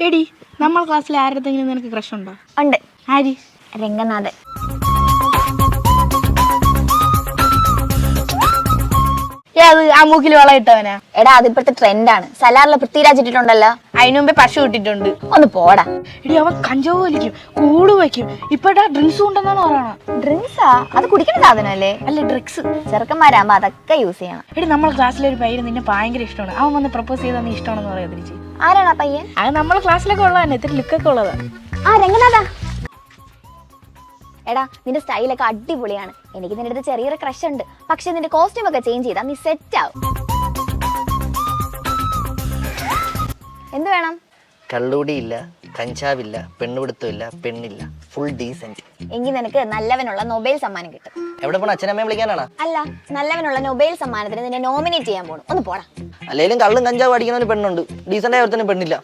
എടി നമ്മൾ ക്ലാസ്സിൽ ആരുടെങ്കിലും നിനക്ക് ക്രഷ് ഉണ്ടോ? ഉണ്ട്. ആര്? രംഗനാഥൻ. അത് ആ മൂക്കിൽ വള ഇട്ടവനാ? എടാ അതിപ്പോഴത്തെ ട്രെൻഡാണ്. സലാറിലെ പൃഥ്വിരാജ് ഇട്ടിട്ടുണ്ടല്ലോ. അതിനു മുമ്പേ പശു ഇട്ടിട്ടുണ്ട്. ഒന്ന് പോടാ. എടി അവൻ കഞ്ചാവ് വലിക്കും, കൂട് വയ്ക്കും, ഇപ്പഴാ ഡ്രിങ്ക്സ് ഉണ്ടെന്നാണ് പറയണ. ഡ്രിങ്ക്സാ? അത് കുടിക്കുന്ന സാധനമല്ലേ? അല്ല, ഡ്രഗ്സ്. ചെറുക്കന്മാരാകുമ്പോ അതൊക്കെ യൂസ് ചെയ്യണം. എടി നമ്മളെ ക്ലാസ്സിലെ ഒരു പയ്യന് നിന്നെ ഭയങ്കര ഇഷ്ടമാണ്. അവൻ വന്ന് പ്രപ്പോസ് ചെയ്താൽ നീ ഇഷ്ടമാണെന്ന് പറയാ തിരിച്ച്. ആരാണ് ആ പയ്യൻ? അത് നമ്മളെ ക്ലാസ്സിലൊക്കെ ഉള്ളതന്നെ, ഇത്തിരി ലുക്കൊക്കെ ഉള്ളതാ. ആ രംഗനാഥ. എടാ നിന്റെ സ്റ്റൈലൊക്കെ അടിപൊളിയാണ്. എനിക്ക് നിന്റെ അടുത്ത് ചെറിയൊരു ക്രഷ് ഉണ്ട്. പക്ഷെ നിന്റെ കോസ്റ്റ്യൂം ഒക്കെ ചേഞ്ച് ചെയ്താൽ നീ സെറ്റ് ആവും. എന്ത് വേണം? കള്ളുകൂടിയില്ല, കഞ്ചാവില്ല, പെണ്ണുപിടുത്തമില്ല, പെണ്ണില്ല, ഫുൾ ഡീസന്റ്. എങ്കിൽ നിനക്ക് നല്ലവനുള്ള നൊബേൽ സമ്മാനം കിട്ടും. എവിടെ പോണ? അച്ഛനമ്മയെ വിളിക്കാനാണ്? അല്ല, നല്ലവനുള്ള നൊബേൽ സമ്മാനത്തിന് നിന്നെ നോമിനേറ്റ് ചെയ്യാൻ പോണു. ഒന്ന് പോടാ. അല്ലെങ്കിലും കള്ളും കഞ്ചാവും അടിക്കുന്നവന് പെണ്ണുണ്ട്, ഡീസന്റ് ആയ ഒരുത്തനും പെണ്ണില്ല.